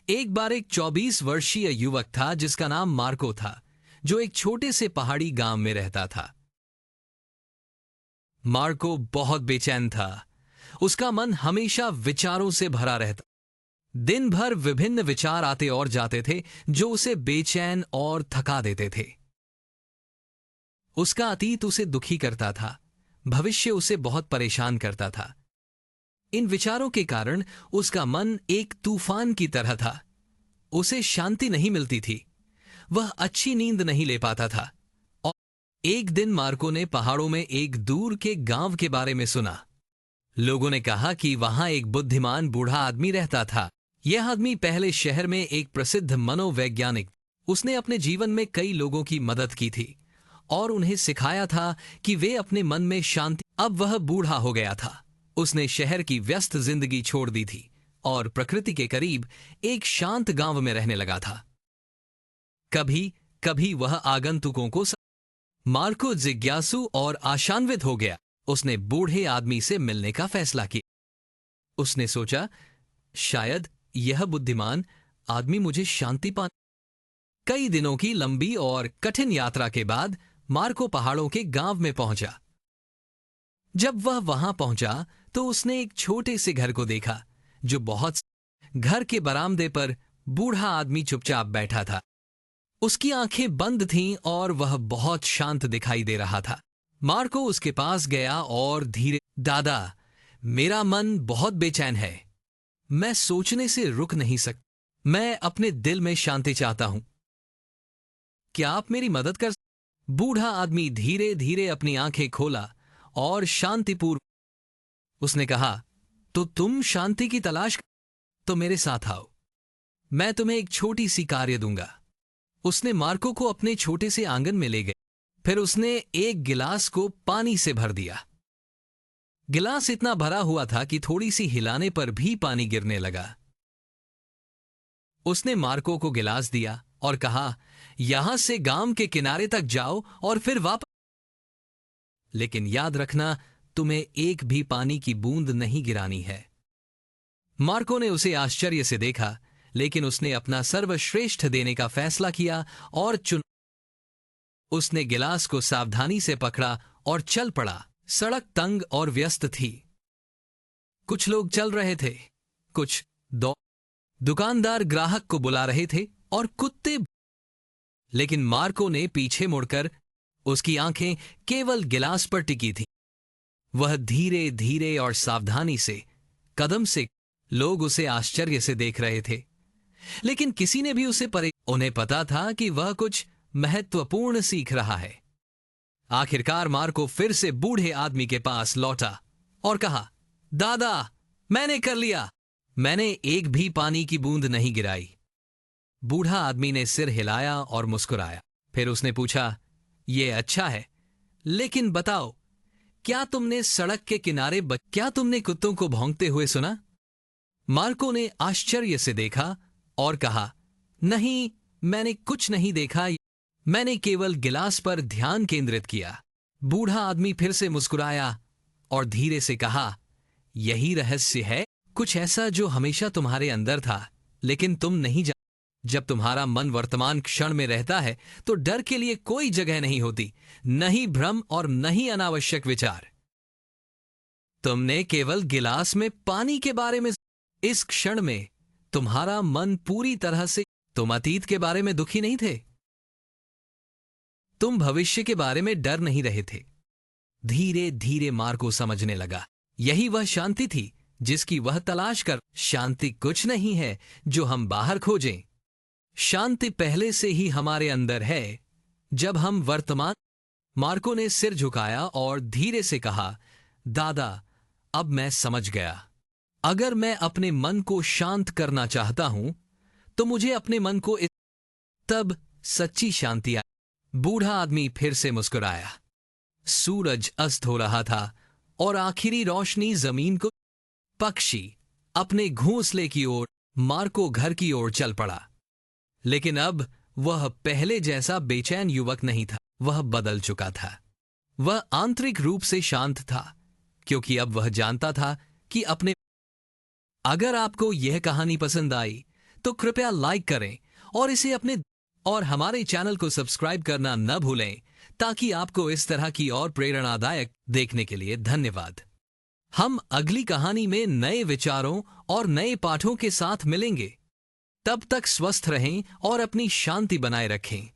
एक बार एक 24 वर्षीय युवक था जिसका नाम मार्को था, जो एक छोटे से पहाड़ी गांव में रहता था। मार्को बहुत बेचैन था। उसका मन हमेशा विचारों से भरा रहता। दिन भर विभिन्न विचार आते और जाते थे जो उसे बेचैन और थका देते थे। उसका अतीत उसे दुखी करता था, भविष्य उसे बहुत परेशान करता था। इन विचारों के कारण उसका मन एक तूफान की तरह था। उसे शांति नहीं मिलती थी, वह अच्छी नींद नहीं ले पाता था। और एक दिन मार्को ने पहाड़ों में एक दूर के गांव के बारे में सुना। लोगों ने कहा कि वहां एक बुद्धिमान बूढ़ा आदमी रहता था। यह आदमी पहले शहर में एक प्रसिद्ध मनोवैज्ञानिक। उसने अपने जीवन में कई लोगों की मदद की थी और उन्हें सिखाया था कि वे अपने मन में शांति। अब वह बूढ़ा हो गया था। उसने शहर की व्यस्त जिंदगी छोड़ दी थी और प्रकृति के करीब एक शांत गांव में रहने लगा था। कभी कभी वह आगंतुकों को मार्को जिज्ञासु और आशान्वित हो गया। उसने बूढ़े आदमी से मिलने का फैसला किया। उसने सोचा, शायद यह बुद्धिमान आदमी मुझे शांति पा। कई दिनों की लंबी और कठिन यात्रा के बाद मार्को पहाड़ों के गांव में पहुंचा। जब वह वहां पहुंचा तो उसने एक छोटे से घर को देखा जो बहुत। घर के बरामदे पर बूढ़ा आदमी चुपचाप बैठा था। उसकी आंखें बंद थीं और वह बहुत शांत दिखाई दे रहा था। मार्को उसके पास गया और धीरे, दादा, मेरा मन बहुत बेचैन है। मैं सोचने से रुक नहीं सकता। मैं अपने दिल में शांति चाहता हूं। क्या आप मेरी मदद कर। बूढ़ा आदमी धीरे धीरे अपनी आंखें खोला और शांतिपूर्वक उसने कहा, तो तुम शांति की तलाश, तो मेरे साथ आओ। मैं तुम्हें एक छोटी सी कार्य दूंगा। उसने मार्को को अपने छोटे से आंगन में ले गए। फिर उसने एक गिलास को पानी से भर दिया। गिलास इतना भरा हुआ था कि थोड़ी सी हिलाने पर भी पानी गिरने लगा। उसने मार्को को गिलास दिया और कहा, यहां से गांव के किनारे तक जाओ और फिर वापस। लेकिन याद रखना, तुम्हें एक भी पानी की बूंद नहीं गिरानी है। मार्को ने उसे आश्चर्य से देखा, लेकिन उसने अपना सर्वश्रेष्ठ देने का फैसला किया और उसने गिलास को सावधानी से पकड़ा और चल पड़ा। सड़क तंग और व्यस्त थी। कुछ लोग चल रहे थे, कुछ दुकानदार ग्राहक को बुला रहे थे और कुत्ते। लेकिन मार्को ने पीछे मुड़कर, उसकी आंखें केवल गिलास पर टिकी थीं। वह धीरे धीरे और सावधानी से कदम से। लोग उसे आश्चर्य से देख रहे थे, लेकिन किसी ने भी उसे उन्हें पता था कि वह कुछ महत्वपूर्ण सीख रहा है। आखिरकार मार्को फिर से बूढ़े आदमी के पास लौटा और कहा, दादा, मैंने कर लिया। मैंने एक भी पानी की बूंद नहीं गिराई। बूढ़ा आदमी ने सिर हिलाया और मुस्कुराया। फिर उसने पूछा, यह अच्छा है, लेकिन बताओ, क्या तुमने सड़क के किनारे क्या तुमने कुत्तों को भौंकते हुए सुना? मार्को ने आश्चर्य से देखा और कहा, नहीं, मैंने कुछ नहीं देखा। मैंने केवल गिलास पर ध्यान केंद्रित किया। बूढ़ा आदमी फिर से मुस्कुराया और धीरे से कहा, यही रहस्य है, कुछ ऐसा जो हमेशा तुम्हारे अंदर था, लेकिन तुम नहीं जान। जब तुम्हारा मन वर्तमान क्षण में रहता है तो डर के लिए कोई जगह नहीं होती, नहीं भ्रम और नहीं अनावश्यक विचार। तुमने केवल गिलास में पानी के बारे में। इस क्षण में तुम्हारा मन पूरी तरह से। तुम अतीत के बारे में दुखी नहीं थे, तुम भविष्य के बारे में डर नहीं रहे थे। धीरे धीरे मार्को समझने लगा, यही वह शांति थी जिसकी वह तलाश कर। शांति कुछ नहीं है जो हम बाहर खोजें। शांति पहले से ही हमारे अंदर है, जब हम वर्तमान। मार्को ने सिर झुकाया और धीरे से कहा, दादा, अब मैं समझ गया। अगर मैं अपने मन को शांत करना चाहता हूं तो मुझे अपने मन को तब सच्ची शांति आई। बूढ़ा आदमी फिर से मुस्कुराया। सूरज अस्त हो रहा था और आखिरी रोशनी जमीन को। पक्षी अपने घोंसले की ओर। मार्को घर की ओर चल पड़ा। लेकिन अब वह पहले जैसा बेचैन युवक नहीं था, वह बदल चुका था। वह आंतरिक रूप से शांत था, क्योंकि अब वह जानता था कि अपने। अगर आपको यह कहानी पसंद आई तो कृपया लाइक करें और इसे अपने और हमारे चैनल को सब्सक्राइब करना न भूलें, ताकि आपको इस तरह की और प्रेरणादायक देखने के लिए धन्यवाद। हम अगली कहानी में नए विचारों और नए पाठों के साथ मिलेंगे। तब तक स्वस्थ रहें और अपनी शांति बनाए रखें।